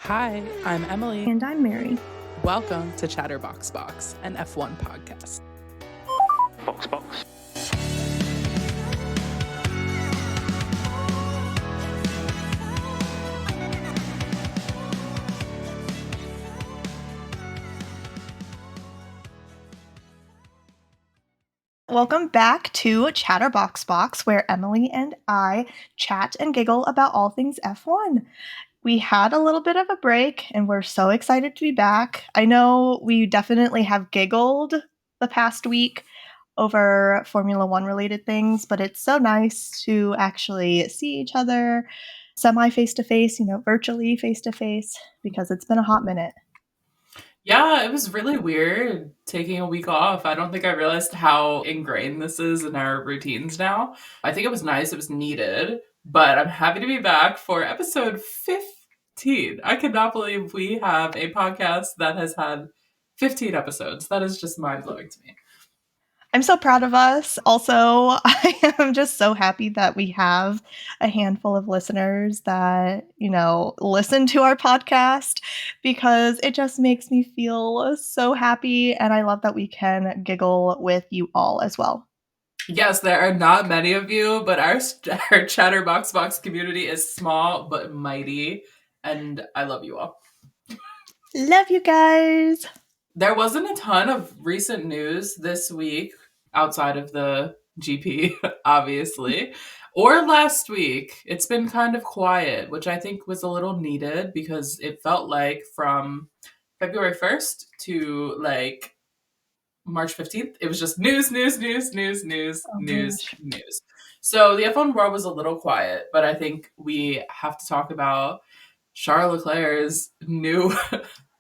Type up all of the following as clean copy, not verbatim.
Hi, I'm Emily. And I'm Mary. Welcome to Chatterbox Box, an F1 podcast. Box. Welcome back to Chatterbox Box, where Emily and I chat and giggle about all things F1. We had a little bit of a break, and we're so excited to be back. I know we definitely have giggled the past week over Formula One related things, but it's so nice to actually see each other semi face to face, virtually face to face, because it's been a hot minute. Yeah, it was really weird taking a week off. I don't think I realized how ingrained this is in our routines now. I think it was nice, it was needed, but I'm happy to be back for episode 15. I cannot believe we have a podcast that has had 15 episodes. That is just mind-blowing to me. I'm so proud of us. Also, I am just so happy that we have a handful of listeners that, listen to our podcast because it just makes me feel so happy. And I love that we can giggle with you all as well. Yes, there are not many of you, but our Chatterbox Box community is small but mighty, and I love you all. Love you guys. There wasn't a ton of recent news this week outside of the GP, obviously, or last week. It's been kind of quiet, which I think was a little needed because it felt like from February 1st to like March 15th, it was just news. So the F1 world was a little quiet, but I think we have to talk about Charles Leclerc's new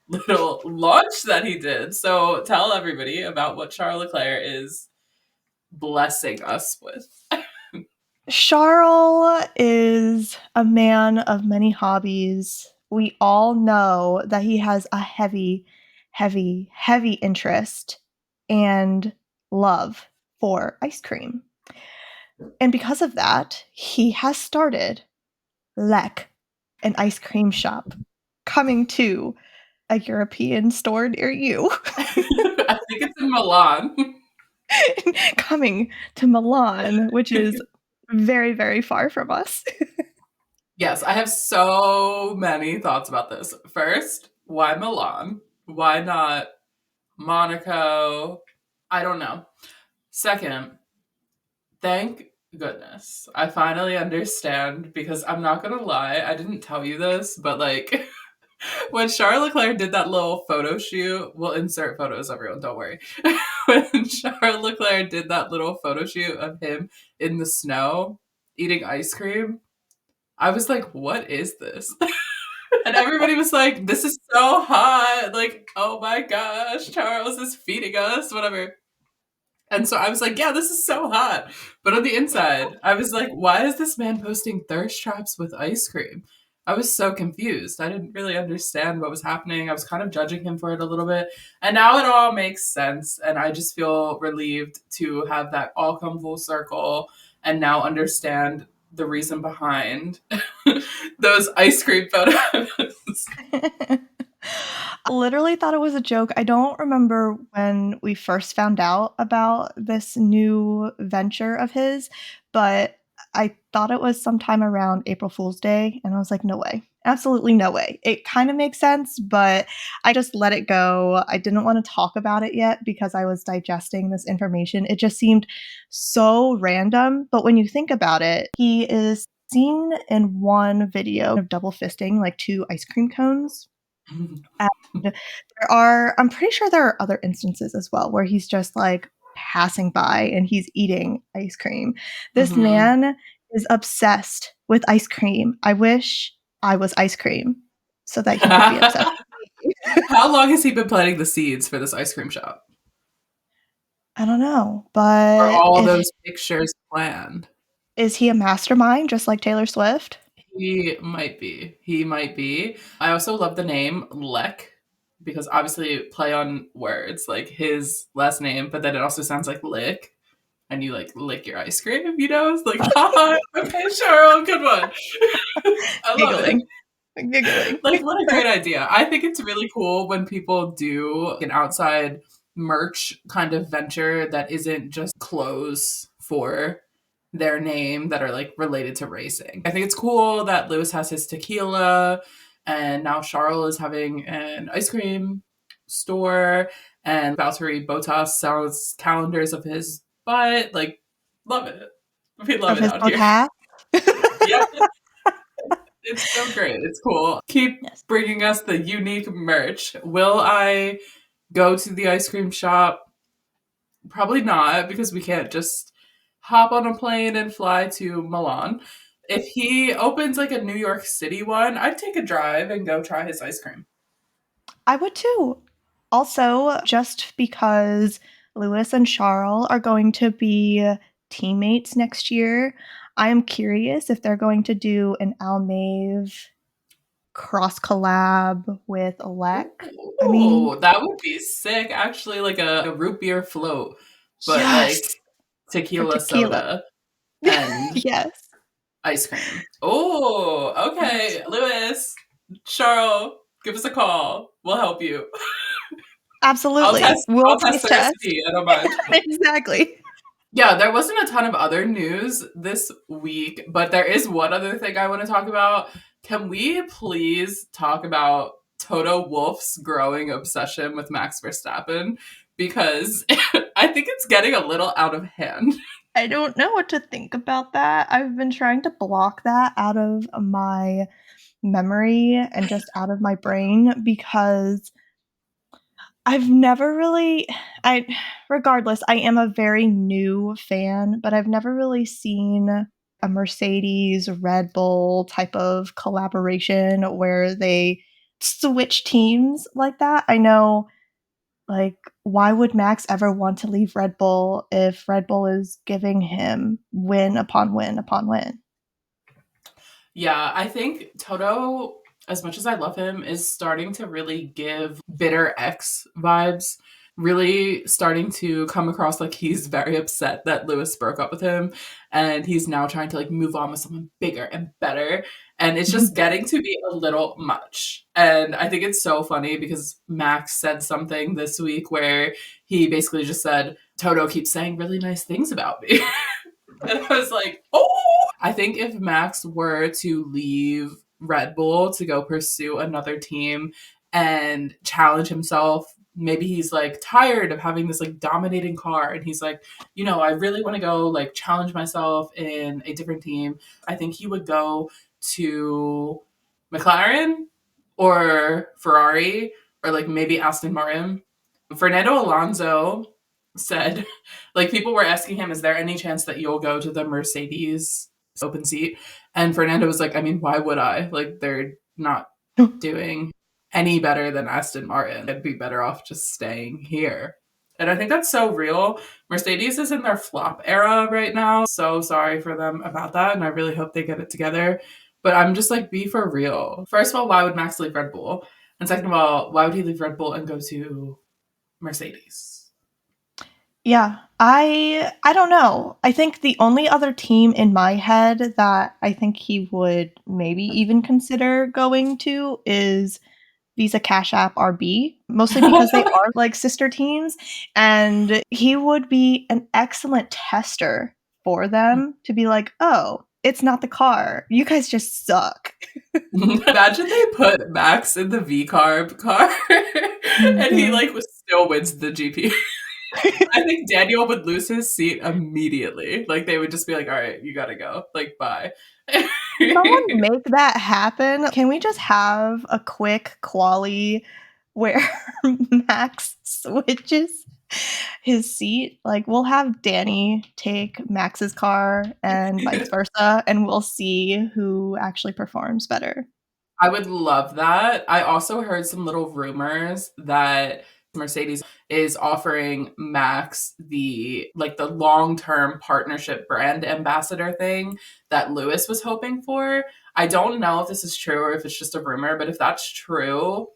little launch that he did. So tell everybody about what Charles Leclerc is blessing us with. Charles is a man of many hobbies. We all know that he has a heavy interest and love for ice cream. And because of that, he has started Lec, an ice cream shop, coming to a European store near you. I think it's in Milan. Coming to Milan, which is very, very far from us. Yes, I have so many thoughts about this. First, why Milan? Why not Monaco? I don't know. Second, thank goodness. I finally understand because I'm not gonna lie, I didn't tell you this, but like when Charles Leclerc did that little photo shoot, we'll insert photos, everyone, don't worry. When Charles Leclerc did that little photo shoot of him in the snow eating ice cream, I was like, what is this? And everybody was like, this is so hot. Like, oh my gosh, Charles is feeding us, whatever. And so I was like, yeah, this is so hot. But on the inside, I was like, why is this man posting thirst traps with ice cream? I was so confused. I didn't really understand what was happening. I was kind of judging him for it a little bit. And now it all makes sense. And I just feel relieved to have that all come full circle and now understand the reason behind those ice cream photos. I literally thought it was a joke. I don't remember when we first found out about this new venture of his, but I thought it was sometime around April Fool's Day, and I was like, no way. Absolutely no way. It kind of makes sense, but I just let it go. I didn't want to talk about it yet because I was digesting this information. It just seemed so random. But when you think about it, he is seen in one video of double fisting like two ice cream cones. And I'm pretty sure there are other instances as well where he's just like passing by and he's eating ice cream. This man is obsessed with ice cream. I wish I was ice cream so that he could be obsessed with me. How long has he been planting the seeds for this ice cream shop? I don't know, Are but all those pictures planned? is he a mastermind just like Taylor Swift? He might be. He might be. I also love the name Lec because obviously play on words like his last name, but then it also sounds like lick. And you like lick your ice cream, It's like, haha, okay, Cheryl, good one. I love it. giggling. Like, what a great idea. I think it's really cool when people do an outside merch kind of venture that isn't just clothes for their name that are like related to racing. I think it's cool that Lewis has his tequila and now Charles is having an ice cream store and Valtteri Bottas sells calendars of his butt. Like, love it. We love Of it his out both here. half. Yeah, it's so great. It's cool. Keep Yes. bringing us the unique merch. Will I go to the ice cream shop? Probably not, because we can't just hop on a plane and fly to Milan. If he opens like a New York City one, I'd take a drive and go try his ice cream. I would too. Also, just because Lewis and Charles are going to be teammates next year, I am curious if they're going to do an Almave cross collab with Lec. I mean, Ooh, that would be sick. Actually, like a root beer float, but yes, like for tequila tequila. soda and Yes, ice cream. Oh, yes, okay. Lewis, Charles, give us a call. We'll help you. absolutely. We'll I'll test taste the test. recipe. I don't mind. Exactly. Yeah, there wasn't a ton of other news this week, but there is one other thing I want to talk about. Can we please talk about Toto Wolff's growing obsession with Max Verstappen? Because I think it's getting a little out of hand. I don't know what to think about that. I've been trying to block that out of my memory and just out of my brain because I've never really I regardless, I am a very new fan, but I've never really seen a Mercedes Red Bull type of collaboration where they switch teams like that. I know, like, why would Max ever want to leave Red Bull if Red Bull is giving him win upon win upon win? Yeah, I think Toto, as much as I love him, is starting to really give bitter ex vibes. Really starting to come across like he's very upset that Lewis broke up with him and he's now trying to like move on with someone bigger and better. And it's just getting to be a little much. And I think it's so funny because Max said something this week where he basically just said, Toto keeps saying really nice things about me. And I was like, oh, I think if Max were to leave Red Bull to go pursue another team and challenge himself, maybe he's like tired of having this like dominating car and he's like, I really want to go like challenge myself in a different team. I think he would go to McLaren or Ferrari or like maybe Aston Martin. Fernando Alonso said, like, people were asking him, is there any chance that you'll go to the Mercedes open seat? And Fernando was like, I mean, why would I? Like, they're not doing any better than Aston Martin. I'd be better off just staying here. And I think that's so real. Mercedes is in their flop era right now. So sorry for them about that. And I really hope they get it together. But I'm just like, be for real. First of all, why would Max leave Red Bull? And second of all, why would he leave Red Bull and go to Mercedes? Yeah, I don't know. I think the only other team in my head that I think he would maybe even consider going to is Visa Cash App RB, mostly because they are like sister teams, and he would be an excellent tester for them to be like, "Oh, it's not the car. You guys just suck." Imagine they put Max in the V carb car and he like still wins the GP. I think Daniel would lose his seat immediately. Like they would just be like, all right, you gotta go. Like, bye. Someone make that happen. Can we just have a quick quali where Max switches his seat? Like, we'll have Danny take Max's car and vice versa, and we'll see who actually performs better. I would love that. I also heard some little rumors that Mercedes is offering Max the long-term partnership brand ambassador thing that Lewis was hoping for. I don't know if this is true or if it's just a rumor, but if that's true,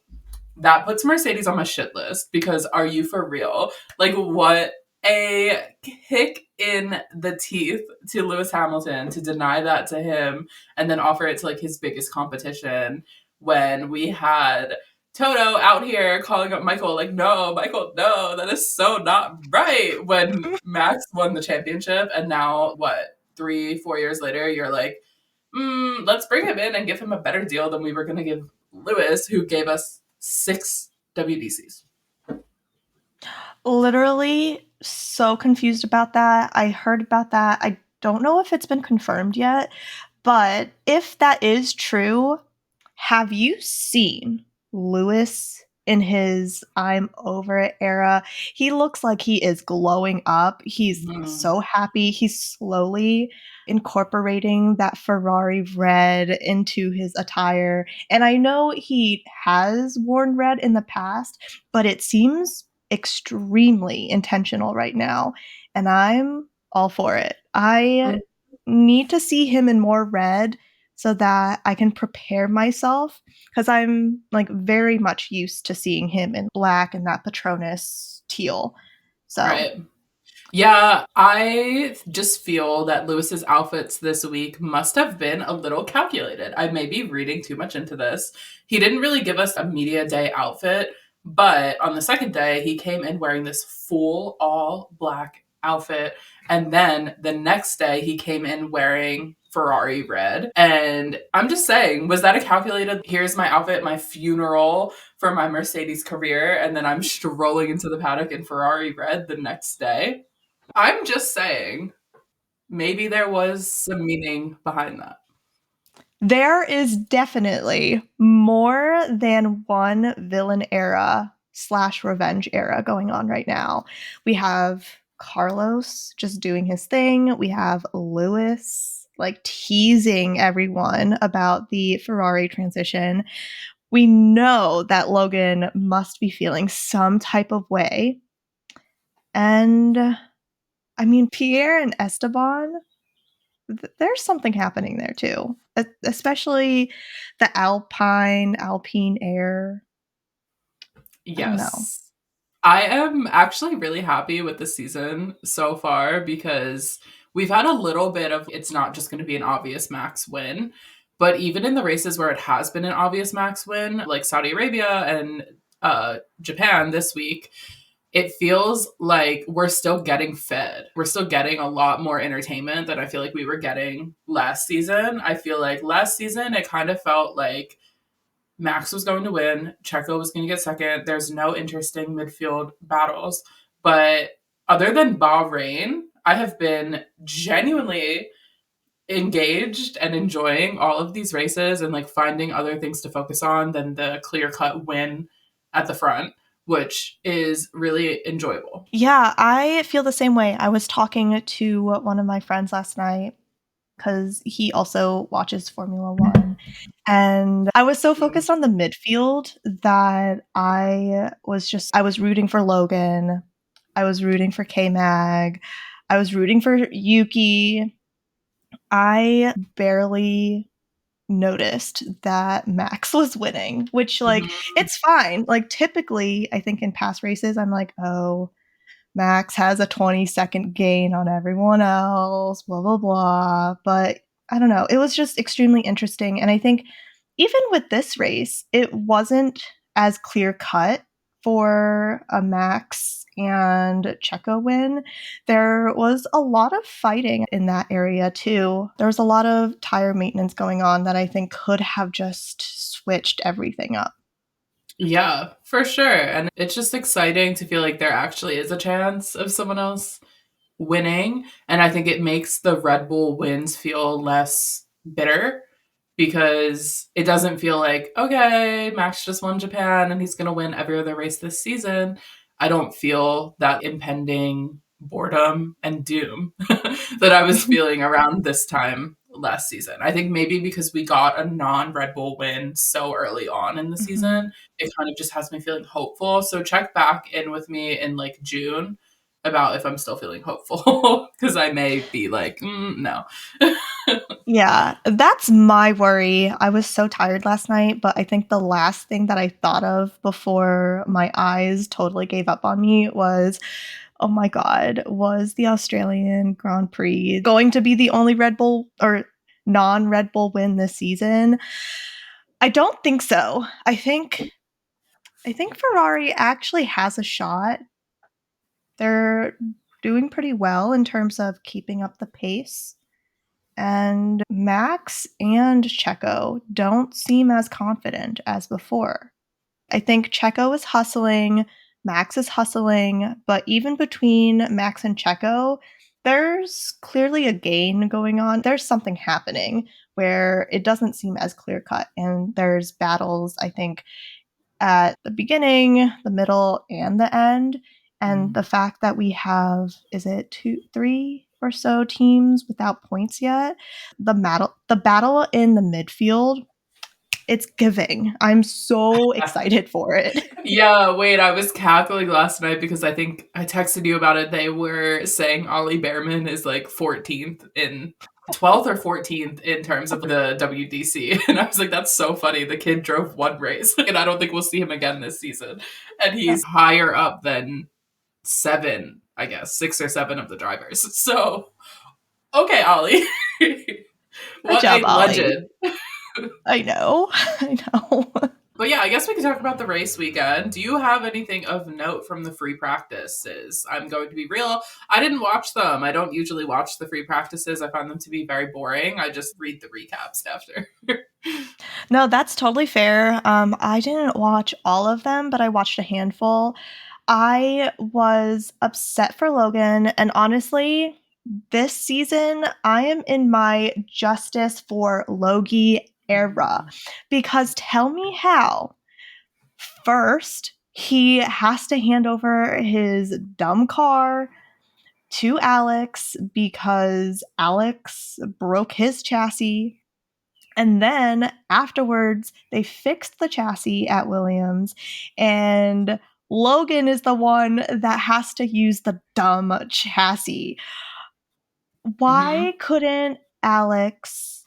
that puts Mercedes on my shit list because are you for real? Like, what a kick in the teeth to Lewis Hamilton to deny that to him and then offer it to like his biggest competition. when we had Toto out here calling up Michael, like, no, Michael, no, that is so not right. When Max won the championship, and now, what, 3-4 years later, you're like, let's bring him in and give him a better deal than we were going to give Lewis, who gave us 6 WDCs. Literally so confused about that. I heard about that. I don't know if it's been confirmed yet, but if that is true, have you seen Lewis in his I'm over it era? He looks like he is glowing up. He's so happy. He's slowly incorporating that Ferrari red into his attire. And I know he has worn red in the past, but it seems extremely intentional right now. And I'm all for it. I need to see him in more red so that I can prepare myself, because I'm like very much used to seeing him in black and that Patronus teal. So Right. Yeah, I just feel that Lewis's outfits this week must have been a little calculated. I may be reading too much into this. He didn't really give us a media day outfit, but on the second day, he came in wearing this full all black outfit. And then the next day, he came in wearing Ferrari red. And I'm just saying, was that a calculated, here's my outfit, my funeral for my Mercedes career, and then I'm strolling into the paddock in Ferrari red the next day? I'm just saying, maybe there was some meaning behind that. there is definitely more than one villain era / revenge era going on right now. We have Carlos just doing his thing. We have Lewis like teasing everyone about the Ferrari transition. We know that Logan must be feeling some type of way. And I mean, Pierre and Esteban, there's something happening there too, especially the Alpine air. I don't know. Yes. I am actually really happy with the season so far because we've had a little bit of it's not just going to be an obvious Max win, but even in the races where it has been an obvious Max win, like Saudi Arabia and Japan this week, it feels like we're still getting fed. We're still getting a lot more entertainment than I feel like we were getting last season. I feel like last season it kind of felt like Max was going to win, Checo was going to get second. There's no interesting midfield battles. But other than Bahrain, I have been genuinely engaged and enjoying all of these races and like finding other things to focus on than the clear-cut win at the front, which is really enjoyable. Yeah, I feel the same way. I was talking to one of my friends last night because he also watches Formula One. And I was so focused on the midfield that I was rooting for Logan. I was rooting for K-Mag. I was rooting for Yuki. I barely noticed that Max was winning, which like it's fine. Like typically, I think in past races, I'm like, oh, Max has a 20-second gain on everyone else, blah, blah, blah. But I don't know. It was just extremely interesting. And I think even with this race, it wasn't as clear cut for a Max and Checo win. There was a lot of fighting in that area too. There was a lot of tire maintenance going on that I think could have just switched everything up. Yeah, for sure. And it's just exciting to feel like there actually is a chance of someone else winning. And I think it makes the Red Bull wins feel less bitter because it doesn't feel like, okay, Max just won Japan and he's going to win every other race this season. I don't feel that impending boredom and doom that I was feeling around this time last season. I think maybe because we got a non Red Bull win so early on in the season, it kind of just has me feeling hopeful. So check back in with me in like June about if I'm still feeling hopeful because I may be like, no. Yeah, that's my worry. I was so tired last night, but I think the last thing that I thought of before my eyes totally gave up on me was, oh my God, was the Australian Grand Prix going to be the only Red Bull or non Red Bull win this season? I don't think so. I think Ferrari actually has a shot. They're doing pretty well in terms of keeping up the pace. And Max and Checo don't seem as confident as before. I think Checo is hustling, Max is hustling, but even between Max and Checo, there's clearly a gain going on. There's something happening where it doesn't seem as clear cut. And there's battles, I think, at the beginning, the middle, and the end. And the fact that we have, is it 3 or so teams without points yet? The battle in the midfield, it's giving. I'm so excited for it. Yeah, wait, I was cackling last night because I think I texted you about it. They were saying Ollie Behrman is like 14th in 12th or 14th in terms of the WDC. And I was like, that's so funny. The kid drove one race, and I don't think we'll see him again this season. And he's higher up than 7, I guess, 6 or 7 of the drivers. So, okay, Ollie. What job, a Ollie. legend. I know. I know. But yeah, I guess we can talk about the race weekend. Do you have anything of note from the free practices? I'm going to be real. I didn't watch them. I don't usually watch the free practices. I find them to be very boring. I just read the recaps after. No, that's totally fair. I didn't watch all of them, but I watched a handful. I was upset for Logan, and honestly, this season I am in my justice for Logie era. Because tell me how. First, he has to hand over his dumb car to Alex because Alex broke his chassis. And then afterwards, they fixed the chassis at Williams, and Logan is the one that has to use the dumb chassis. Why couldn't Alex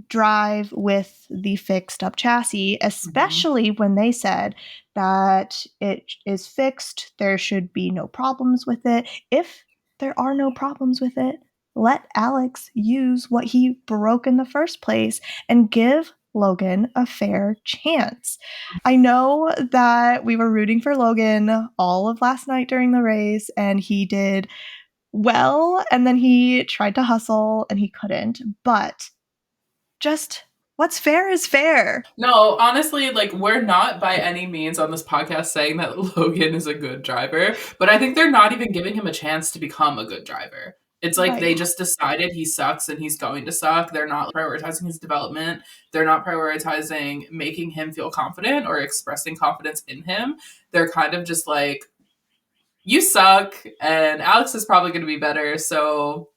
drive with the fixed up chassis, especially when they said that it is fixed, there should be no problems with it? If there are no problems with it, let Alex use what he broke in the first place and give Logan a fair chance. I know that we were rooting for Logan all of last night during the race, and he did well, and then he tried to hustle and he couldn't. But just what's fair is fair. No, honestly, like, we're not by any means on this podcast saying that Logan is a good driver, but I think they're not even giving him a chance to become a good driver. It's like they just decided he sucks and he's going to suck. They're not prioritizing his development. They're not prioritizing making him feel confident or expressing confidence in him. They're kind of just like, you suck, and Alex is probably going to be better, so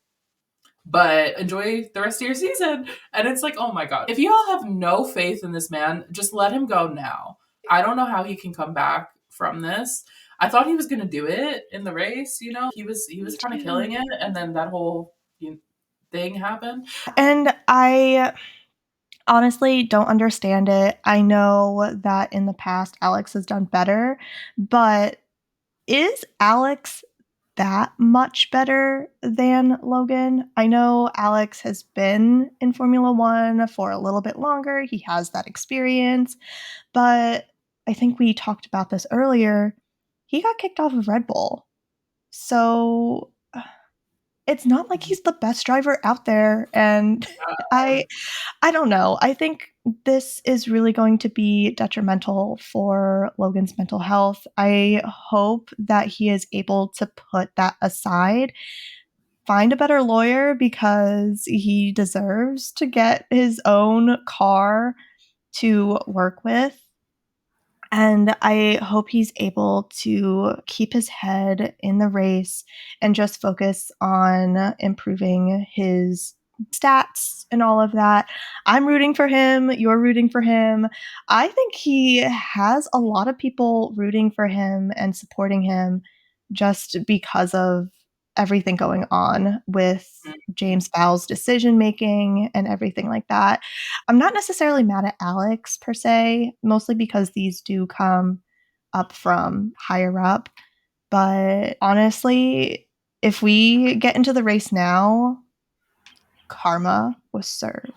but enjoy the rest of your season. And it's like, oh my God. If you all have no faith in this man, just let him go now. I don't know how he can come back from this. I thought he was going to do it in the race, you know? He was kind of killing it, and then that whole thing happened. And I honestly don't understand it. I know that in the past Alex has done better, but is Alex that much better than Logan? I know Alex has been in Formula One for a little bit longer. He has that experience, but I think we talked about this earlier. He got kicked off of Red Bull. So it's not like he's the best driver out there, and I don't know. I think this is really going to be detrimental for Logan's mental health. I hope that he is able to put that aside, find a better lawyer because he deserves to get his own car to work with. And I hope he's able to keep his head in the race and just focus on improving his stats and all of that. I'm rooting for him. You're rooting for him. I think he has a lot of people rooting for him and supporting him just because of everything going on with James Vowell's decision making and everything like that. I'm not necessarily mad at Alex per se, mostly because these do come up from higher up. But honestly, if we get into the race now, karma was served.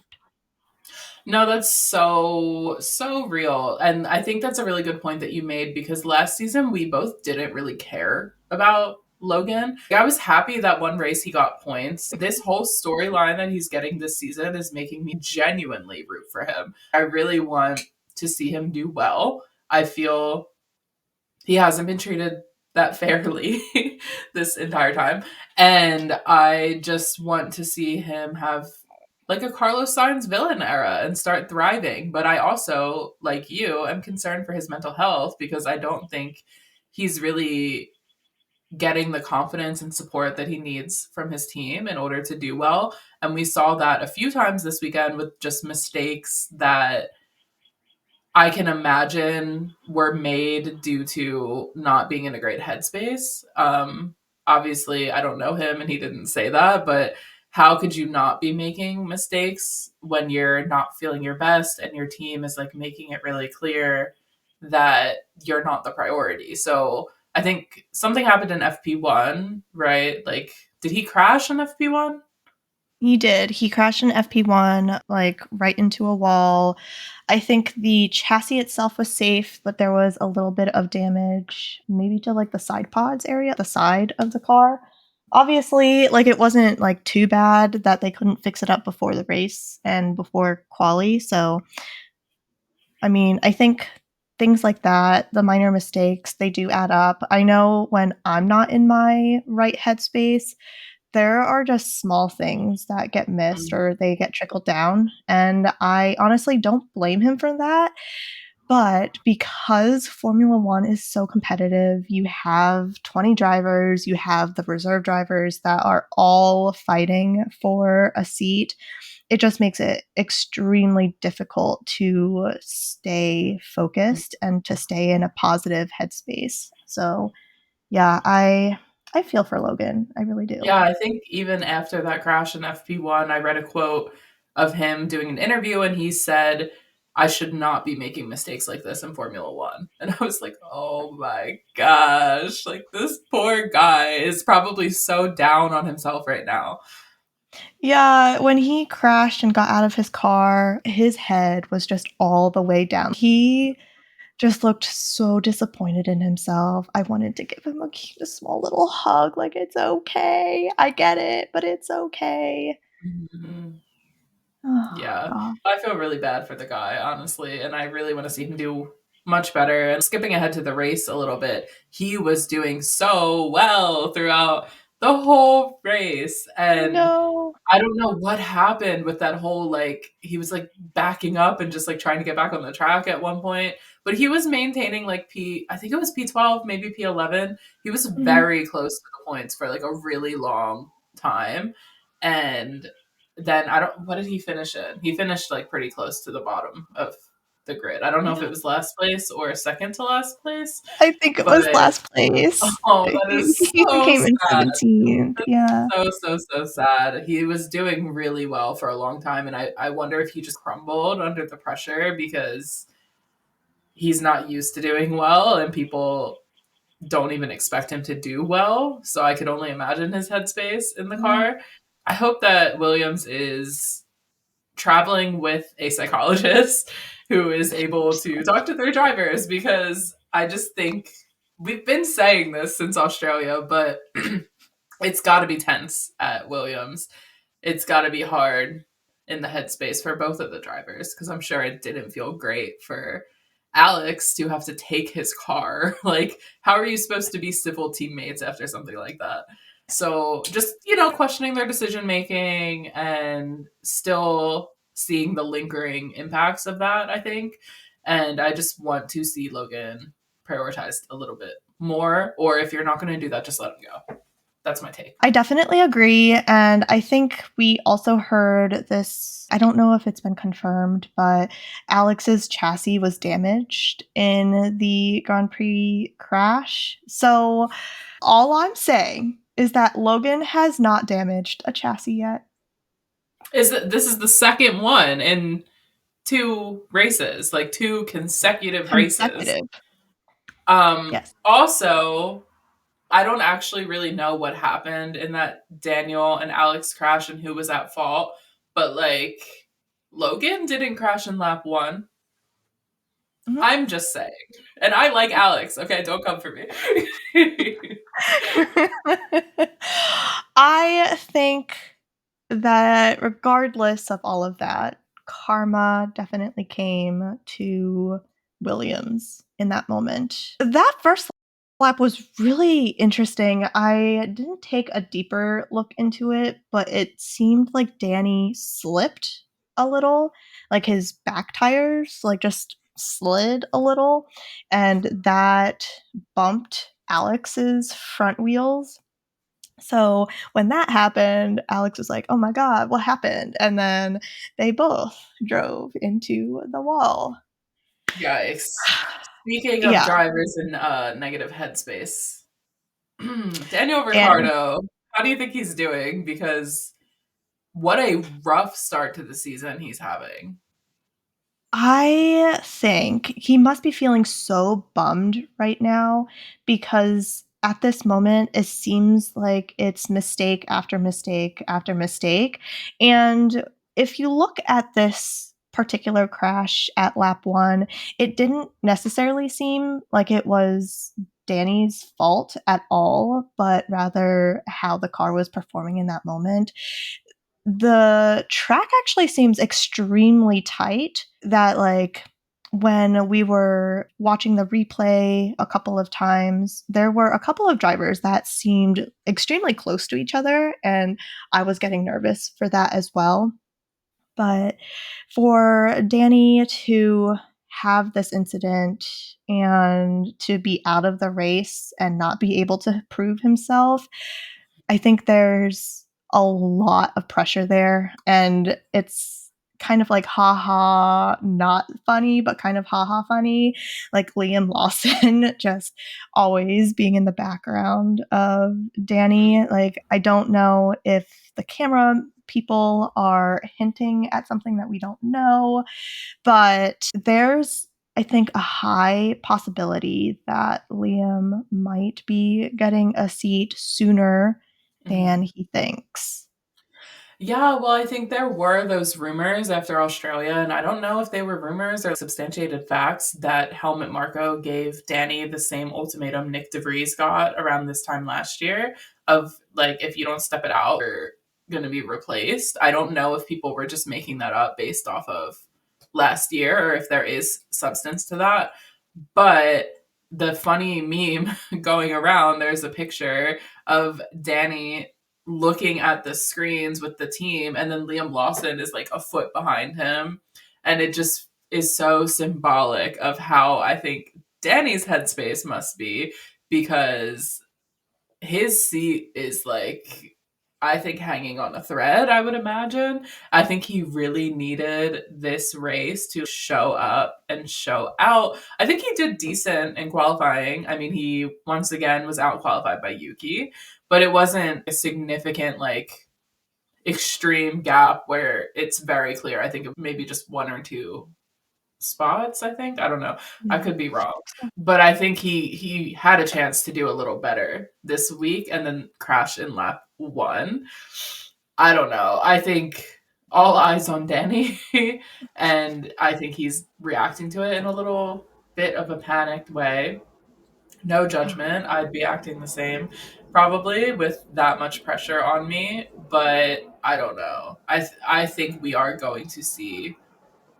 No, that's so real. And I think that's a really good point that you made because last season we both didn't really care about Logan. I was happy that one race he got points. This whole storyline that he's getting this season is making me genuinely root for him. I really want to see him do well. I feel he hasn't been treated that fairly this entire time. And I just want to see him have like a Carlos Sainz villain era and start thriving. But I also, like you, am concerned for his mental health because I don't think he's really getting the confidence and support that he needs from his team in order to do well. And we saw that a few times this weekend with just mistakes that I can imagine were made due to not being in a great headspace. Obviously, I don't know him and he didn't say that, but how could you not be making mistakes when you're not feeling your best and your team is like making it really clear that you're not the priority? So I think something happened in FP1, right? Like, did he crash in FP1? He did. He crashed in FP1, like, right into a wall. I think the chassis itself was safe, but there was a little bit of damage, maybe to, like, the side pods area, the side of the car. Obviously, like, it wasn't, like, too bad that they couldn't fix it up before the race and before quali, so, I mean, I think things like that, the minor mistakes, they do add up. I know when I'm not in my right headspace, there are just small things that get missed Mm, or they get trickled down, and I honestly don't blame him for that, but because Formula 1 is so competitive, you have 20 drivers, you have the reserve drivers that are all fighting for a seat. It just makes it extremely difficult to stay mm. focused and to stay in a positive headspace. So, yeah, I feel for Logan. I really do. Yeah, I think even after that crash in FP1, I read a quote of him doing an interview and he said, I should not be making mistakes like this in Formula One. And I was like, oh my gosh, like this poor guy is probably so down on himself right now. Yeah, when he crashed and got out of his car, his head was just all the way down. He just looked so disappointed in himself. I wanted to give him a small little hug, like, "It's okay. I get it, but it's okay." Mhm. Oh, Yeah, god. I feel really bad for the guy, honestly, and I really want to see him do much better. And skipping ahead to the race a little bit, he was doing so well throughout the whole race. I And know. I don't know what happened with that whole like he was like backing up and just like trying to get back on the track at one point, but he was maintaining like I think it was P12, maybe P11. He was Mhm. very close to the points for like a really long time. And then I don't what did he finish in? He finished like pretty close to the bottom of the grid. I don't know if it Yeah, was last place or second to last place, I think it but was last place. oh, that is He so came in sad. 17th, yeah. So sad. He was doing really well for a long time, and I wonder if he just crumbled under the pressure because he's not used to doing well, and people don't even expect him to do well. So I could only imagine his headspace in the Yeah. car. I hope that Williams is traveling with a psychologist who is able to talk to their drivers because I just think we've been saying this since Australia, but it's got to be tense at Williams. It's got to be hard in the headspace for both of the drivers because I'm sure it didn't feel great for Alex to have to take his car. Like, how are you supposed to be civil teammates after something like that? So, just, questioning their decision making and still seeing the lingering impacts of that, I think. And I just want to see Logan prioritized a little bit more. Or if you're not going to do that, just let him go. That's my take. I definitely agree, and I think we also heard this. I don't know if it's been confirmed, but Alex's chassis was damaged in the Grand Prix crash. So, all I'm saying is that Logan has not damaged a chassis yet. Is that this is the second one in two races, like two consecutive races. Consecutive. Yes. Also, I don't actually really know what happened in that Daniel and Alex crash and who was at fault, but like Logan didn't crash in lap 1. Mhm. I'm just saying. And I like Alex. Okay, don't come for me. I think that regardless of all of that, karma definitely came to Williams in that moment. That first lap was really interesting. I didn't take a deeper look into it, but it seemed like Danny slipped a little, like his back tires like just slid a little, and that bumped Alex's front wheels. So when that happened, Alex was like, "Oh my god, what happened?" And then they both drove into the wall. Yikes. Speaking of Yeah, drivers in negative headspace, Daniel Danny. Ricciardo, how do you think he's doing? Because what a rough start to the season he's having. I think he must be feeling so bummed right now because at this moment, it seems like it's mistake after mistake after mistake. And if you look at this particular crash at lap 1, it didn't necessarily seem like it was Danny's fault at all, but rather how the car was performing in that moment. The track actually seems extremely tight that, like, when we were watching the replay a couple of times, there were a couple of drivers that seemed extremely close to each other, and I was getting nervous for that as well. But for Danny to have this incident and to be out of the race and not be able to prove himself, I think there's a lot of pressure there, and it's kind of like ha-ha, not funny, but kind of ha-ha funny, like Liam Lawson just always being in the background of Danny. Like, I don't know if the camera people are hinting at something that we don't know, but there's, I think, a high possibility that Liam might be getting a seat sooner than Mhm. he thinks. Yeah, well, I think there were those rumors after Australia, and I don't know if they were rumors or substantiated facts that Helmut Marko gave Danny the same ultimatum Nick DeVries got around this time last year of like, if you don't step it out, you're going to be replaced. I don't know if people were just making that up based off of last year or if there is substance to that. But the funny meme going around, there's a picture of Danny looking at the screens with the team, and then Liam Lawson is like a foot behind him. And it just is so symbolic of how I think Danny's headspace must be because his seat is like, I think, hanging on a thread, I would imagine. I think he really needed this race to show up and show out. I think he did decent in qualifying. I mean, he once again was out qualified by Yuki, but it wasn't a significant, like, extreme gap where it's very clear. I think it maybe just one or two spots, I think. I don't know. I Yeah. could be wrong. But I think he had a chance to do a little better this week and then crash in lap 1. I don't know. I think all eyes on Danny and I think he's reacting to it in a little bit of a panicked way. No judgment. I'd be acting the same probably with that much pressure on me, but I don't know. I think we are going to see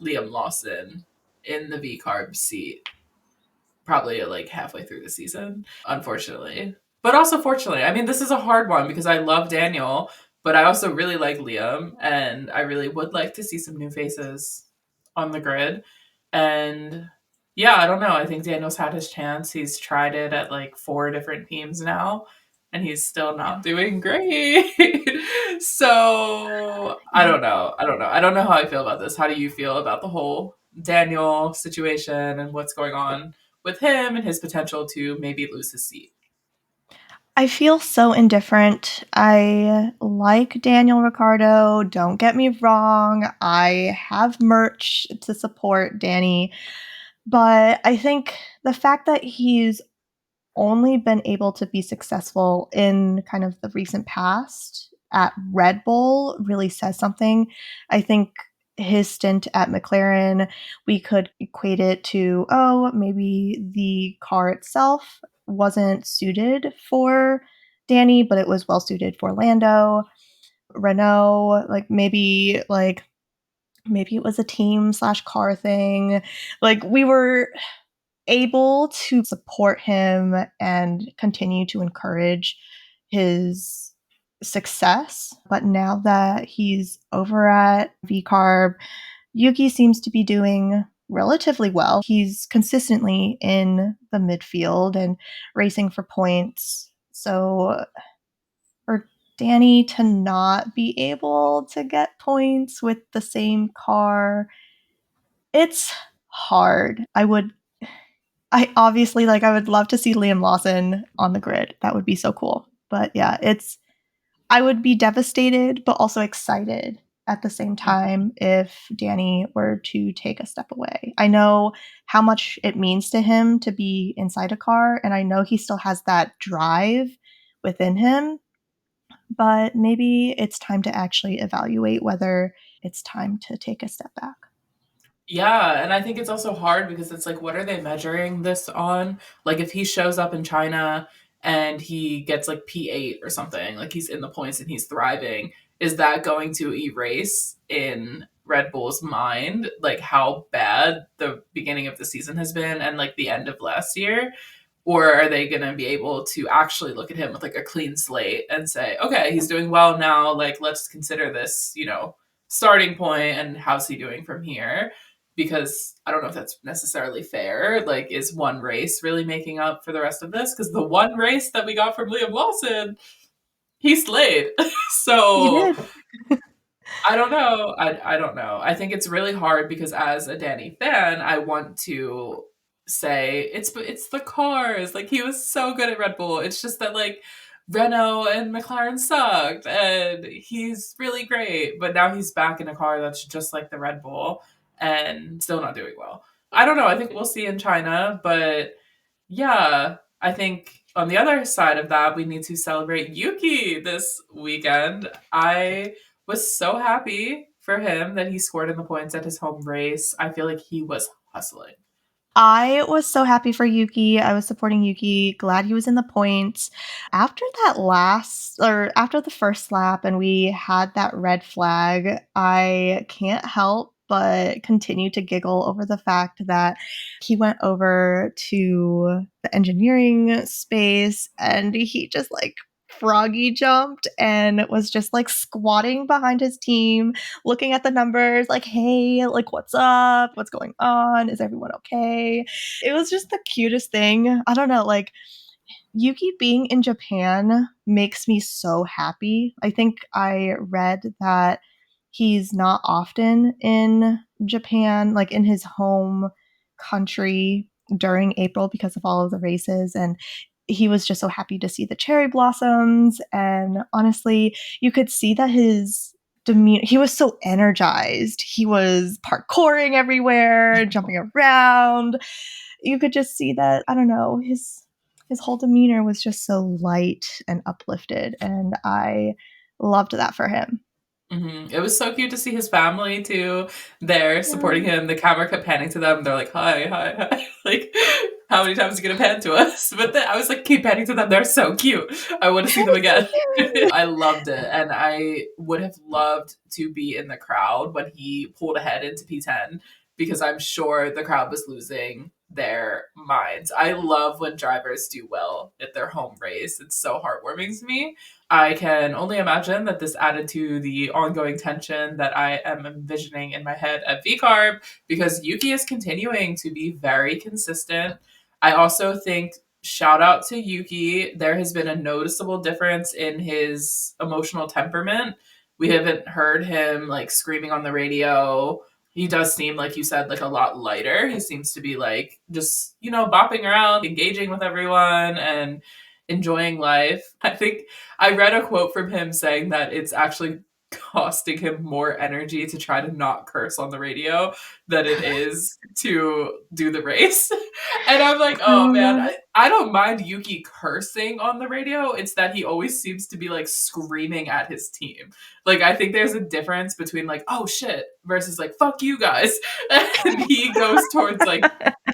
Liam Lawson in the V carb seat probably like halfway through the season, unfortunately. But also fortunately. I mean, this is a hard one because I love Daniel, but I also really like Liam and I really would like to see some new faces on the grid. And yeah, I don't know. I think Daniel's had his chance. He's tried it at like 4 different teams now and he's still Yeah. not doing great. So I don't know. I don't know. I don't know how I feel about this. How do you feel about the whole Daniel situation and what's going on with him and his potential to maybe lose his seat? I feel so indifferent. I like Daniel Ricciardo, don't get me wrong. I have merch to support Danny, but I think the fact that he's only been able to be successful in kind of the recent past at Red Bull really says something. I think his stint at McLaren, we could equate it to, oh, maybe the car itself wasn't suited for Danny, but it was well suited for Lando. Renault, maybe it was a team slash car thing. Like, we were able to support him and continue to encourage his success. But now that he's over at VCarb, Yuki seems to be doing relatively well. He's consistently in the midfield and racing for points. So for Danny to not be able to get points with the same car, it's hard. I obviously, like, I would love to see Liam Lawson on the grid. That would be so cool. But yeah, I would be devastated, but also excited at the same time if Danny were to take a step away. I know how much it means to him to be inside a car, and I know he still has that drive within him, but maybe it's time to actually evaluate whether it's time to take a step back. Yeah, and I think it's also hard because it's like, what are they measuring this on? Like, if he shows up in China and he gets like P8 or something, like he's in the points and he's thriving, is that going to erase in Red Bull's mind like how bad the beginning of the season has been and like the end of last year? Or are they going to be able to actually look at him with like a clean slate and say, okay, he's doing well now, like let's consider this, starting point and how's he doing from here? Because I don't know if that's necessarily fair. Like, is one race really making up for the rest of this? Because the one race that we got from Liam Lawson, he slayed. He So did. I don't know. I don't know. I think it's really hard because as a Danny fan, I want to say it's the cars. Like, he was so good at Red Bull. It's just that like Renault and McLaren sucked and he's really great, but now he's back in a car that's just like the Red Bull and still not doing well. I don't know. I think we'll see in China, but yeah, I think on the other side of that, we need to celebrate Yuki this weekend. I was so happy for him that he scored in the points at his home race. I feel like he was hustling. I was so happy for Yuki. I was supporting Yuki, glad he was in the points. After the first lap and we had that red flag, I can't help but continue to giggle over the fact that he went over to the engineering space and he just like froggy jumped and was just like squatting behind his team, looking at the numbers, like, hey, like, what's up? What's going on? Is everyone okay? It was just the cutest thing. I don't know, like, Yuki being in Japan makes me so happy. I think I read that he's not often in Japan, like in his home country during April because of all of the races. And he was just so happy to see the cherry blossoms. And honestly, you could see that his demeanor, he was so energized. He was parkouring everywhere, jumping around. You could just see that, I don't know, his whole demeanor was just so light and uplifted, and I loved that for him. It was so cute to see his family too there supporting him. The camera kept panning to them. They're like, hi, hi, hi. Like, how many times are you going to pan to us? But then I was like, keep panning to them. They're so cute. I want to see them again. I loved it. And I would have loved to be in the crowd when he pulled ahead into P10 because I'm sure the crowd was losing their minds. I love when drivers do well at their home race. It's so heartwarming to me. I can only imagine that this added to the ongoing tension that I am envisioning in my head at VCarb because Yuki is continuing to be very consistent. I also think, shout out to Yuki, there has been a noticeable difference in his emotional temperament. We haven't heard him like screaming on the radio. He does seem, like you said, like a lot lighter. He seems to be like just, bopping around, engaging with everyone and enjoying life. I think I read a quote from him saying that it's actually costing him more energy to try to not curse on the radio than it is to do the race. And I'm like, oh man, I don't mind Yuki cursing on the radio. It's that he always seems to be like screaming at his team. Like, I think there's a difference between like, oh shit, versus like, fuck you guys. And he goes towards like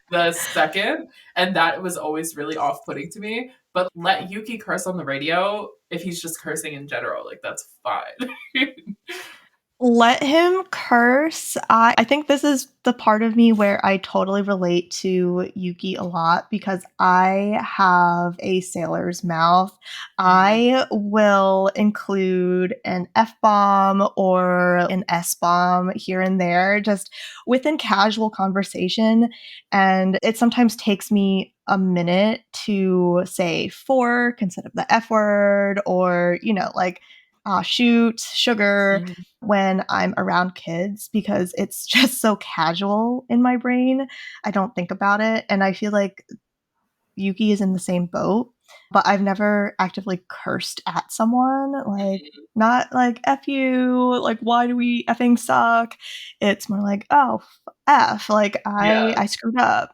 the second, and that was always really off-putting to me. But let Yuki curse on the radio if he's just cursing in general. Like, that's fine. Let him curse. I think this is the part of me where I totally relate to Yuki a lot because I have a sailor's mouth. I will include an F bomb or an S bomb here and there just within casual conversation. And it sometimes takes me a minute to say fork instead of the F word or, like, shoot, sugar when I'm around kids because it's just so casual in my brain. I don't think about it. And I feel like Yuki is in the same boat, but I've never actively cursed at someone. Like, not like F you, like, why do we effing suck? It's more like, oh, F, like, I screwed up.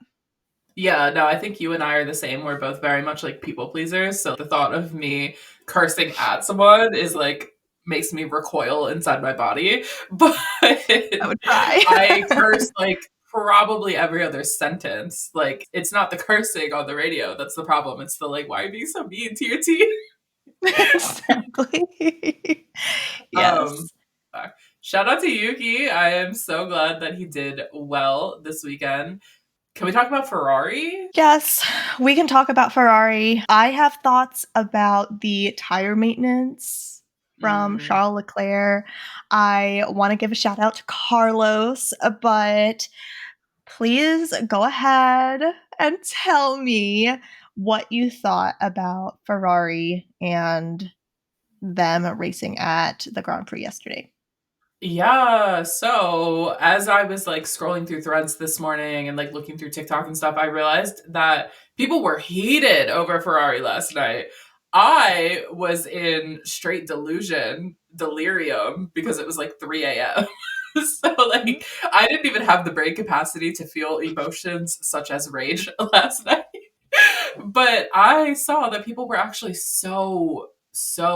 Yeah, no, I think you and I are the same. We're both very much like people pleasers. So the thought of me cursing at someone is like makes me recoil inside my body. But I would cry. I curse like probably every other sentence. Like, it's not the cursing on the radio that's the problem. It's the like, why are you being so mean to your team? Exactly. Yes. Shout out to Yuki. I am so glad that he did well this weekend. Can we talk about Ferrari? Yes, we can talk about Ferrari. I have thoughts about the tire maintenance from Charles Leclerc. I want to give a shout out to Carlos, but please go ahead and tell me what you thought about Ferrari and them racing at the Grand Prix yesterday. Yeah, so as I was like scrolling through threads this morning and like looking through TikTok and stuff, I realized that people were heated over Ferrari last night. I was in straight delirium, because it was like 3 a.m. So like I didn't even have the brain capacity to feel emotions such as rage last night. But I saw that people were actually so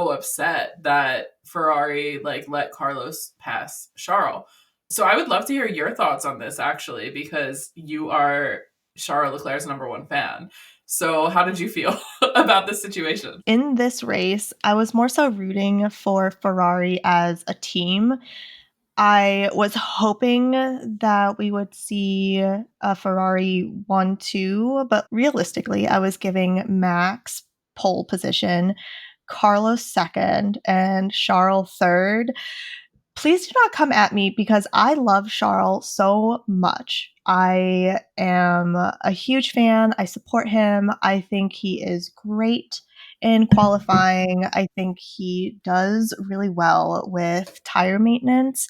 upset that Ferrari like let Carlos pass Charles. So I would love to hear your thoughts on this actually, because you are Charles Leclerc's number one fan. So how did you feel about this situation? In this race, I was more so rooting for Ferrari as a team. I was hoping that we would see a Ferrari 1-2, but realistically, I was giving Max pole position, Carlos second, and Charles third. Please do not come at me because I love Charles so much. I am a huge fan. I support him. I think he is great in qualifying. I think he does really well with tire maintenance.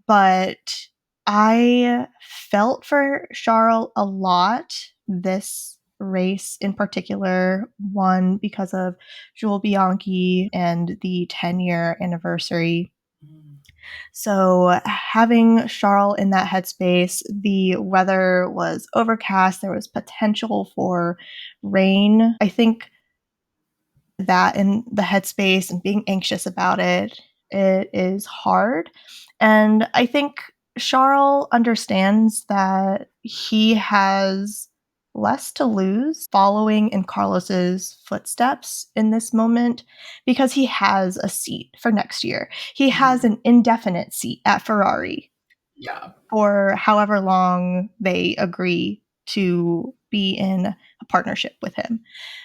But I felt for Charles a lot this race in particular. One, because of Jules Bianchi and the 10-year anniversary. So, having Charles in that headspace, the weather was overcast, there was potential for rain. I think that in the headspace and being anxious about it, it is hard. And I think Charles understands that he has less to lose following in Carlos's footsteps in this moment because he has a seat for next year. He has an indefinite seat at Ferrari Yeah. for however long they agree to be in a partnership with him.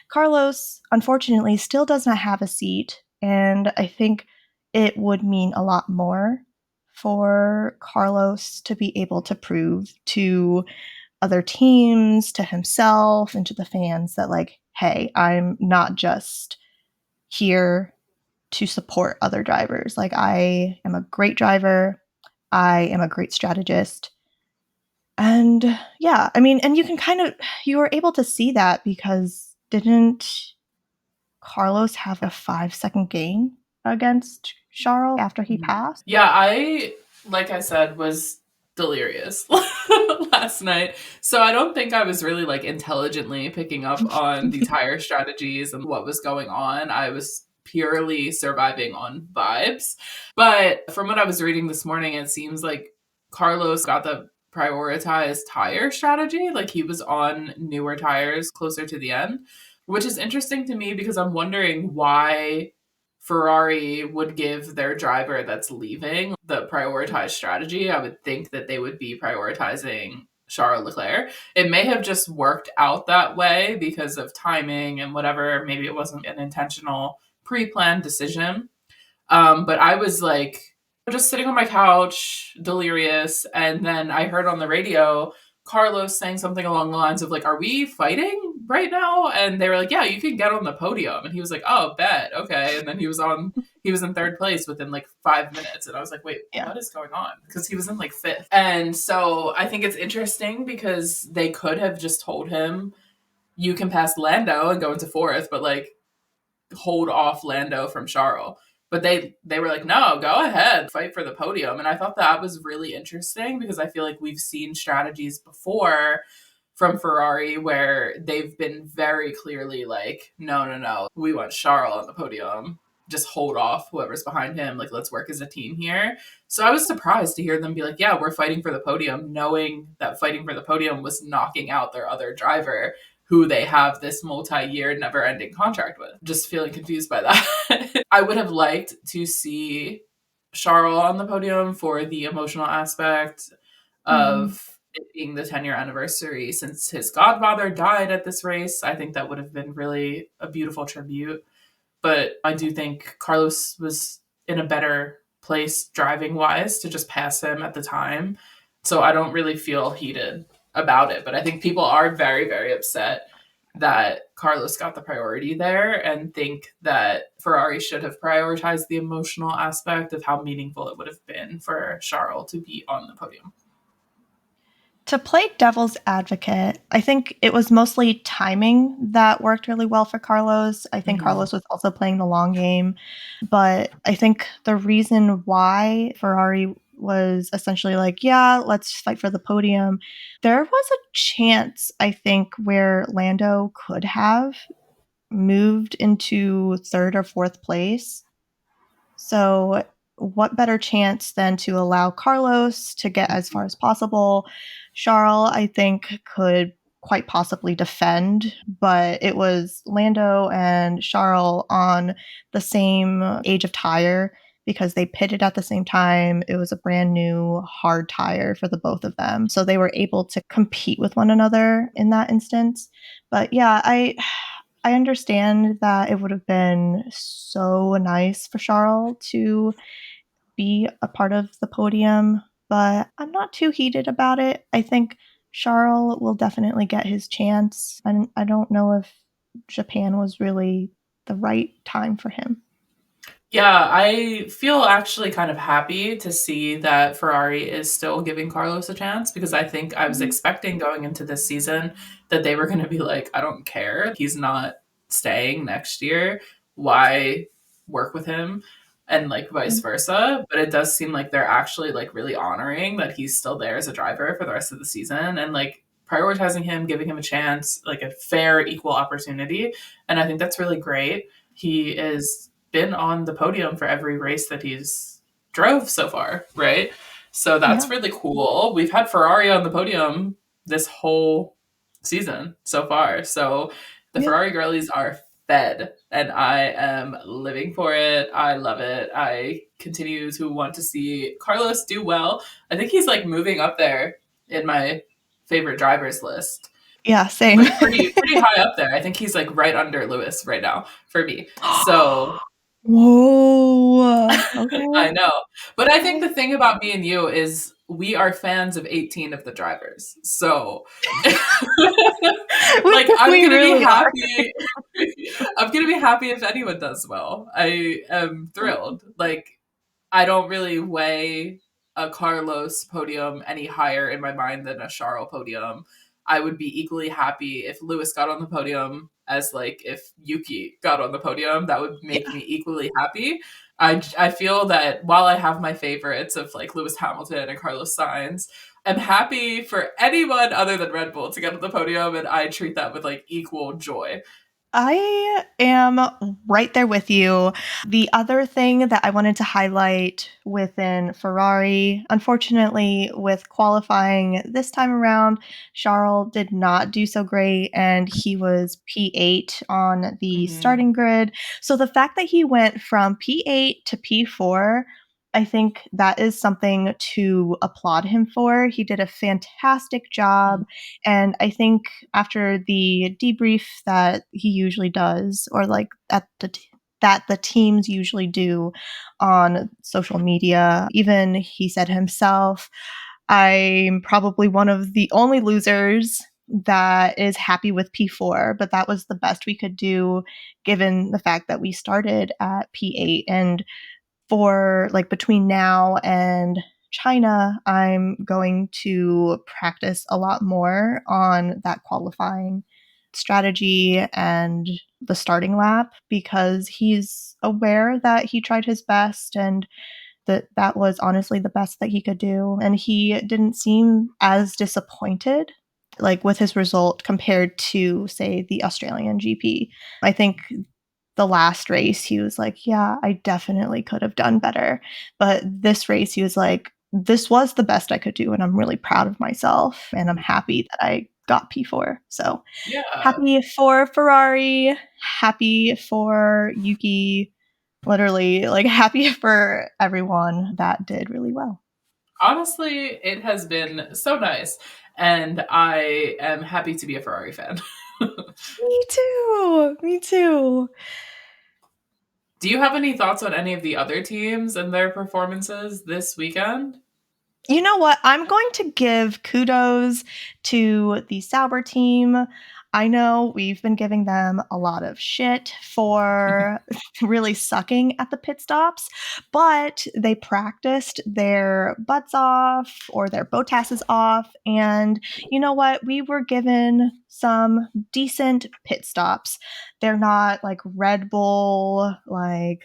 Carlos, unfortunately, still does not have a seat, and I think it would mean a lot more for Carlos to be able to prove to other teams, to himself, and to the fans that, like, hey, I'm not just here to support other drivers. Like, I am a great driver. I am a great strategist. And yeah, I mean, and you were able to see that because didn't Carlos have a 5-second gain against Charles after he passed? Yeah, like I said, was delirious last night. So I don't think I was really like intelligently picking up on the tire strategies and what was going on. I was purely surviving on vibes. But from what I was reading this morning, it seems like Carlos got the prioritized tire strategy. Like he was on newer tires closer to the end, which is interesting to me because I'm wondering why Ferrari would give their driver that's leaving the prioritized strategy. I would think that they would be prioritizing Charles Leclerc. It may have just worked out that way because of timing and whatever. Maybe it wasn't an intentional pre-planned decision. But I was like just sitting on my couch, delirious, and then I heard on the radio Carlos saying something along the lines of like, "Are we fighting right now?" And they were like, "Yeah, you can get on the podium." And he was like, "Oh, bet, okay." And then he was in third place within like 5 minutes, and I was like, "Wait, Yeah. what is going on?" Because he was in like fifth. And so I think it's interesting because they could have just told him, "You can pass Lando and go into fourth, but like hold off Lando from Charles." But they were like, "No, go ahead, fight for the podium." And I thought that was really interesting because I feel like we've seen strategies before from Ferrari where they've been very clearly like, no, no, no, we want Charles on the podium. Just hold off whoever's behind him. Like, let's work as a team here. So I was surprised to hear them be like, yeah, we're fighting for the podium, knowing that fighting for the podium was knocking out their other driver who they have this multi-year never-ending contract with. Just feeling confused by that. I would have liked to see Charles on the podium for the emotional aspect of it being the 10-year anniversary since his godfather died at this race. I think that would have been really a beautiful tribute. But I do think Carlos was in a better place driving wise to just pass him at the time. So I don't really feel heated about it. But I think people are very, very upset that Carlos got the priority there and think that Ferrari should have prioritized the emotional aspect of how meaningful it would have been for Charles to be on the podium. To play devil's advocate, I think it was mostly timing that worked really well for Carlos. I think Carlos was also playing the long game. But I think the reason why Ferrari was essentially like, yeah, let's fight for the podium, there was a chance, I think, where Lando could have moved into third or fourth place. So, what better chance than to allow Carlos to get as far as possible? Charles, I think, could quite possibly defend, but it was Lando and Charles on the same age of tire because they pitted at the same time. It was a brand new hard tire for the both of them. So they were able to compete with one another in that instance. But yeah, I understand that it would have been so nice for Charles to be a part of the podium, but I'm not too heated about it. I think Charles will definitely get his chance, and I don't know if Japan was really the right time for him. Yeah, I feel actually kind of happy to see that Ferrari is still giving Carlos a chance because I think I was expecting going into this season that they were going to be like, I don't care. He's not staying next year. Why work with him? And like vice versa. But it does seem like they're actually like really honoring that he's still there as a driver for the rest of the season and like prioritizing him, giving him a chance, like a fair, equal opportunity. And I think that's really great. He is been on the podium for every race that he's drove so far, right? So that's really cool. We've had Ferrari on the podium this whole season so far. So the Ferrari girlies are fed and I am living for it. I love it. I continue to want to see Carlos do well. I think he's like moving up there in my favorite drivers list. Yeah, same. Like pretty high up there. I think he's like right under Lewis right now for me. So whoa. Okay. I know. But I think the thing about me and you is we are fans of 18 of the drivers. So like I'm We going to really be are. happy. I'm going to be happy if anyone does well. I am thrilled. Like I don't really weigh a Carlos podium any higher in my mind than a Charles podium. I would be equally happy if Lewis got on the podium as like if Yuki got on the podium. That would make me equally happy. I feel that while I have my favorites of like Lewis Hamilton and Carlos Sainz, I'm happy for anyone other than Red Bull to get on the podium, and I treat that with like equal joy. I am right there with you. The other thing that I wanted to highlight within Ferrari, unfortunately, with qualifying this time around, Charles did not do so great and he was P8 on the starting grid. So the fact that he went from P8 to P4, I think that is something to applaud him for. He did a fantastic job. And I think after the debrief that he usually does, or like that the teams usually do on social media, even he said himself, I'm probably one of the only losers that is happy with P4, but that was the best we could do given the fact that we started at P8. And for like between now and China, I'm going to practice a lot more on that qualifying strategy and the starting lap because he's aware that he tried his best and that was honestly the best that he could do. And he didn't seem as disappointed like with his result compared to say the Australian GP. I think the last race, he was like, yeah, I definitely could have done better. But this race, he was like, this was the best I could do. And I'm really proud of myself. And I'm happy that I got P4. So Yeah. happy for Ferrari, happy for Yuki, literally, like happy for everyone that did really well. Honestly, it has been so nice. And I am happy to be a Ferrari fan. Me too. Me too. Do you have any thoughts on any of the other teams and their performances this weekend? You know what? I'm going to give kudos to the Sauber team. I know we've been giving them a lot of shit for really sucking at the pit stops, but they practiced their butts off or their botasses off. And you know what? We were given some decent pit stops. They're not like Red Bull, like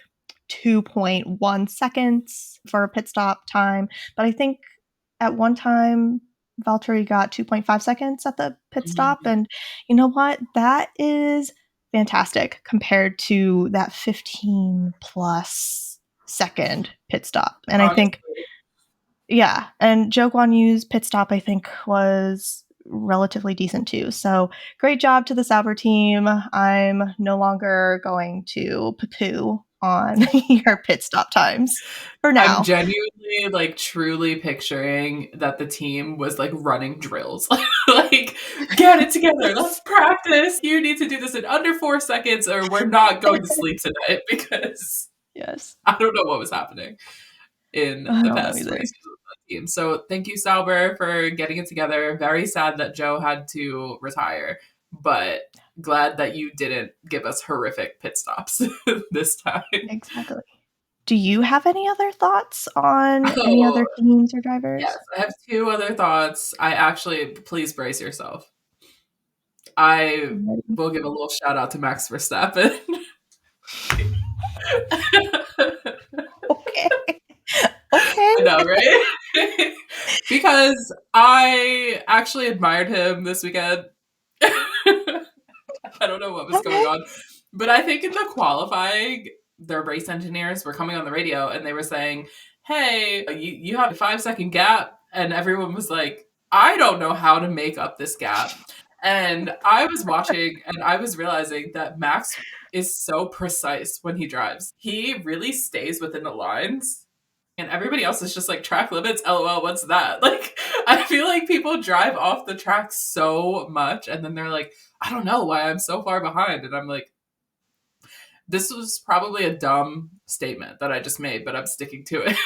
2.1 seconds for a pit stop time, but I think at one time Valtteri got 2.5 seconds at the pit stop. And you know what? That is fantastic compared to that 15 plus second pit stop. And I think, yeah, and Zhou Guanyu's pit stop, I think, was relatively decent too. So great job to the Sauber team. I'm no longer going to poo on your pit stop times for now. I'm genuinely, like, truly picturing that the team was, like, running drills. Like, get it together. Let's practice. You need to do this in under 4 seconds or we're not going to sleep tonight because Yes. I don't know what was happening in I the don't know past either. races with that team. So thank you, Sauber, for getting it together. Very sad that Joe had to retire, but glad that you didn't give us horrific pit stops this time. Exactly. Do you have any other thoughts on any other teams or drivers? Yes, I have 2 other thoughts. Please brace yourself. I will give a little shout out to Max Verstappen. Okay. Okay. I know, right? Because I actually admired him this weekend. I don't know what was going Okay. on. But I think in the qualifying, the race engineers were coming on the radio and they were saying, hey, you have a 5-second gap. And everyone was like, I don't know how to make up this gap. And I was watching and I was realizing that Max is so precise when he drives. He really stays within the lines. And everybody else is just like track limits, LOL, what's that? Like, I feel like people drive off the track so much and then they're like, I don't know why I'm so far behind. And I'm like, this was probably a dumb statement that I just made, but I'm sticking to it.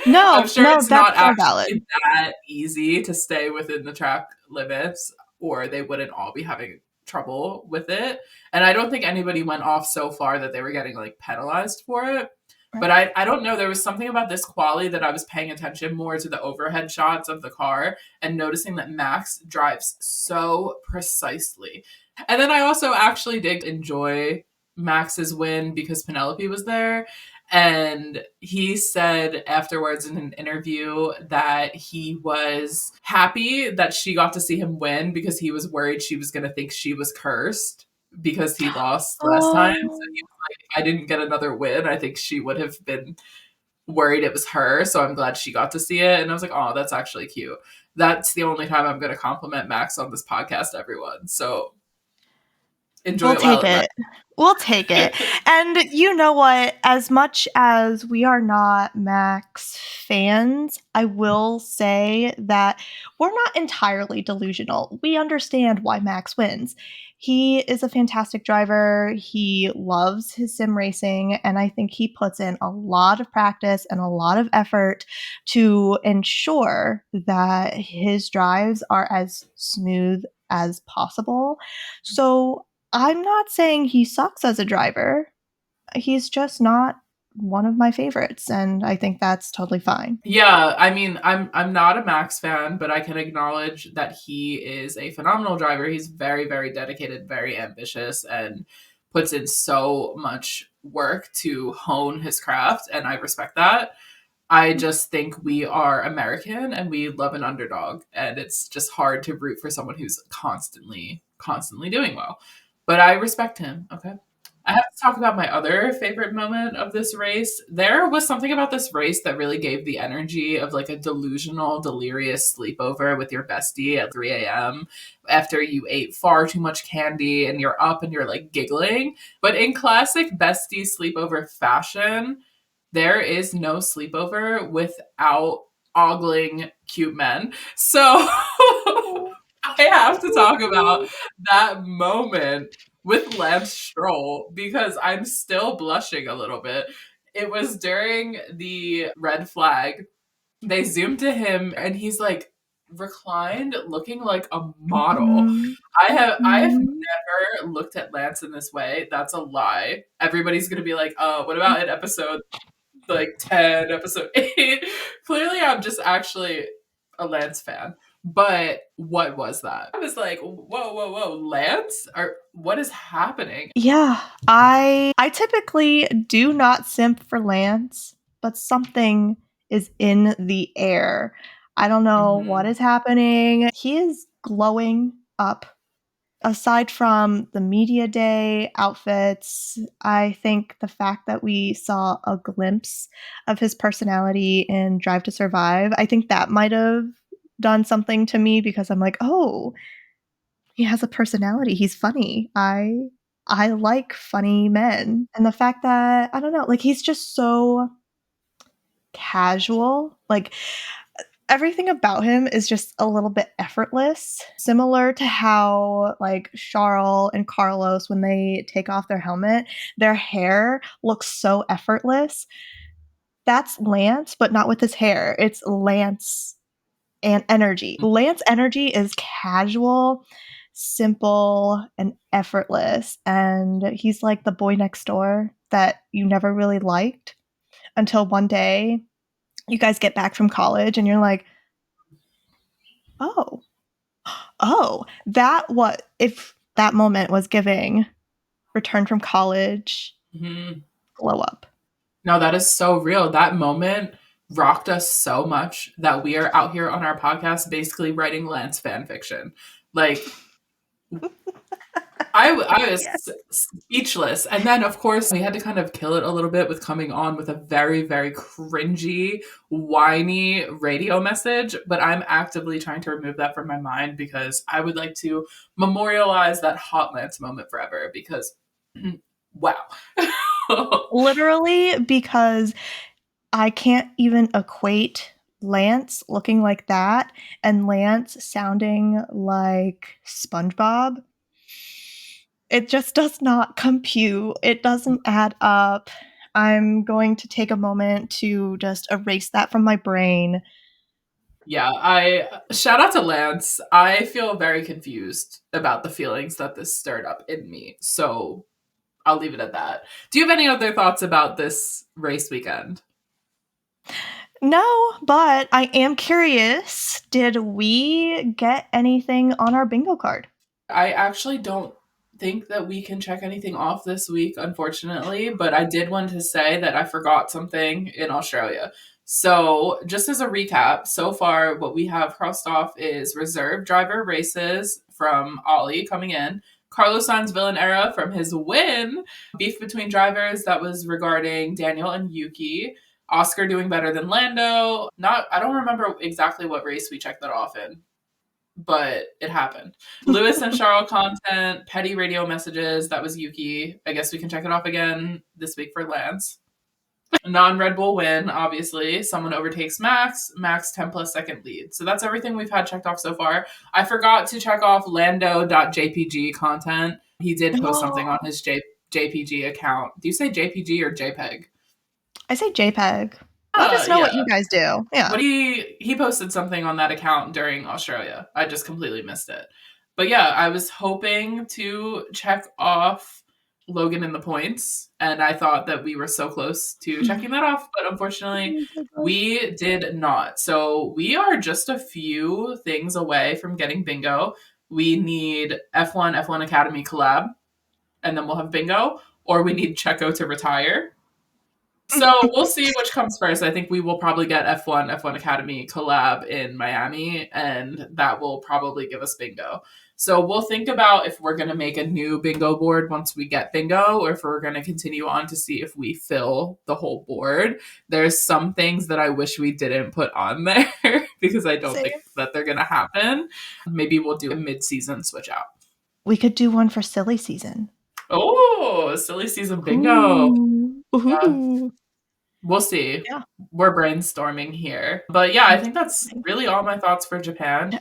I'm sure No, it's not that's so valid. actually that easy to stay within the track limits, or they wouldn't all be having trouble with it. And I don't think anybody went off so far that they were getting like penalized for it. Right. But I don't know. There was something about this quali that I was paying attention more to the overhead shots of the car and noticing that Max drives so precisely. And then I also actually did enjoy Max's win because Penelope was there. And he said afterwards in an interview that he was happy that she got to see him win because he was worried she was going to think she was cursed because he lost last time. So he was like, if I didn't get another win, I think she would have been worried it was her. So I'm glad she got to see it. And I was like, oh, that's actually cute. That's the only time I'm going to compliment Max on this podcast, everyone. So enjoy We'll it while take it lasts. it. We'll take it. And you know what? As much as we are not Max fans, I will say that we're not entirely delusional. We understand why Max wins. He is a fantastic driver. He loves his sim racing, and I think he puts in a lot of practice and a lot of effort to ensure that his drives are as smooth as possible. So I'm not saying he sucks as a driver. He's just not one of my favorites, and I think that's totally fine. Yeah, I mean, I'm not a Max fan, but I can acknowledge that he is a phenomenal driver. He's very, very dedicated, very ambitious, and puts in so much work to hone his craft, and I respect that. I just think we are American and we love an underdog, and it's just hard to root for someone who's constantly doing well. But I respect him. Okay. I have to talk about my other favorite moment of this race. There was something about this race that really gave the energy of like a delusional, delirious sleepover with your bestie at 3 a.m. after you ate far too much candy and you're up and you're like giggling. But in classic bestie sleepover fashion, there is no sleepover without ogling cute men. So I have to talk about that moment with Lance Stroll because I'm still blushing a little bit. It was during the red flag. They zoomed to him and he's like reclined looking like a model. Mhm. I have Mhm. never looked at Lance in this way. That's a lie. Everybody's gonna be like, what about in episode like 10, episode 8? Clearly I'm just actually a Lance fan. But what was that? I was like, whoa, Lance? What is happening? Yeah, I typically do not simp for Lance, but something is in the air. I don't know what Mhm. is happening. He is glowing up. Aside from the media day outfits, I think the fact that we saw a glimpse of his personality in Drive to Survive, I think that might have done something to me because I'm like, "Oh, he has a personality. He's funny. I like funny men." And the fact that I don't know, like he's just so casual. Like everything about him is just a little bit effortless, similar to how like Charles and Carlos when they take off their helmet, their hair looks so effortless. That's Lance, but not with his hair. It's Lance and energy. Lance energy is casual, simple, and effortless, and he's like the boy next door that you never really liked until one day you guys get back from college and you're like, "Oh, oh, that what if that moment was giving Return from College Mhm. glow up." No, that is so real. That moment rocked us so much that we are out here on our podcast basically writing Lance fan fiction. Like I was Yes. speechless. And then, of course, we had to kind of kill it a little bit with coming on with a very, very cringy, whiny radio message. But I'm actively trying to remove that from my mind because I would like to memorialize that hot Lance moment forever because, wow. Literally, because I can't even equate Lance looking like that and Lance sounding like SpongeBob. It just does not compute. It doesn't add up. I'm going to take a moment to just erase that from my brain. Yeah, I shout out to Lance. I feel very confused about the feelings that this stirred up in me. So I'll leave it at that. Do you have any other thoughts about this race weekend? No, but I am curious. Did we get anything on our bingo card? I actually don't think that we can check anything off this week, unfortunately, but I did want to say that I forgot something in Australia. So, just as a recap, so far what we have crossed off is reserve driver races from Ollie coming in, Carlos Sainz villain era from his win, beef between drivers that was regarding Daniel and Yuki, Oscar doing better than Lando. I don't remember exactly what race we checked that off in, but it happened. Lewis and Charles content, petty radio messages, that was Yuki. I guess we can check it off again this week for Lance. Non-Red Bull win, obviously. Someone overtakes Max. Max 10 plus second lead. So that's everything we've had checked off so far. I forgot to check off Lando.jpg content. He did post something on his JPG account. Do you say JPG or JPEG? I say JPEG. Let us know what you guys do. Yeah. But he posted something on that account during Australia. I just completely missed it. But yeah, I was hoping to check off Logan in the points, and I thought that we were so close to checking that off, but unfortunately we did not. So we are just a few things away from getting bingo. We need F1 Academy collab, and then we'll have bingo, or we need Checo to retire. So we'll see which comes first. I think we will probably get F1 Academy collab in Miami, and that will probably give us bingo. So we'll think about if we're going to make a new bingo board once we get bingo, or if we're going to continue on to see if we fill the whole board. There's some things that I wish we didn't put on there because I don't think that they're going to happen. Maybe we'll do a mid-season switch out. We could do one for silly season. Oh, silly season bingo. Ooh. We'll see. Yeah. We're brainstorming here. But yeah, I think that's really all my thoughts for Japan.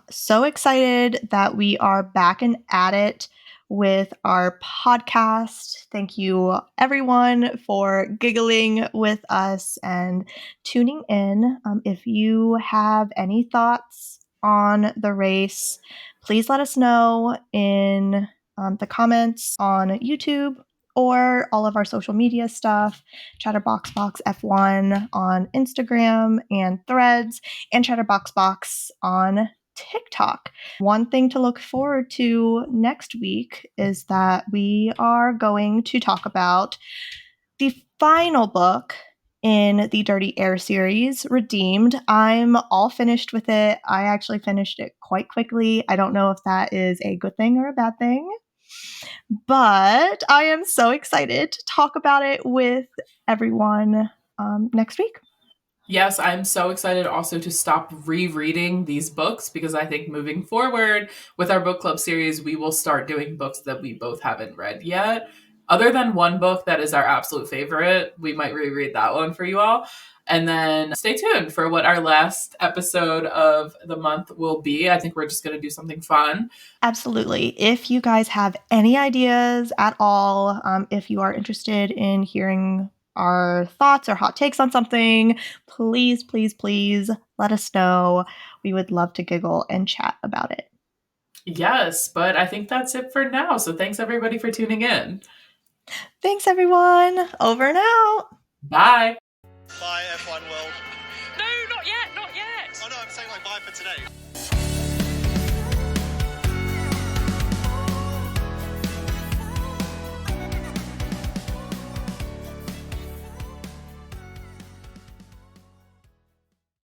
So excited that we are back and at it with our podcast. Thank you, everyone, for giggling with us and tuning in. If you have any thoughts on the race, please let us know in the comments on YouTube or all of our social media stuff, Chatterboxbox F1 on Instagram and Threads, and Chatterboxbox on TikTok. One thing to look forward to next week is that we are going to talk about the final book in the Dirty Air series, Redeemed. I'm all finished with it. I actually finished it quite quickly. I don't know if that is a good thing or a bad thing, but I am so excited to talk about it with everyone next week. Yes, I'm so excited also to stop rereading these books because I think moving forward with our book club series, we will start doing books that we both haven't read yet. Other than one book that is our absolute favorite, we might reread that one for you all. And then stay tuned for what our last episode of the month will be. I think we're just going to do something fun. Absolutely. If you guys have any ideas at all, if you are interested in hearing our thoughts or hot takes on something, please, please, please let us know. We would love to giggle and chat about it. Yes, but I think that's it for now. So thanks everybody for tuning in. Thanks, everyone. Over and out. Bye. Bye, F1 world. No, not yet, not yet. Oh no, I'm saying like bye for today.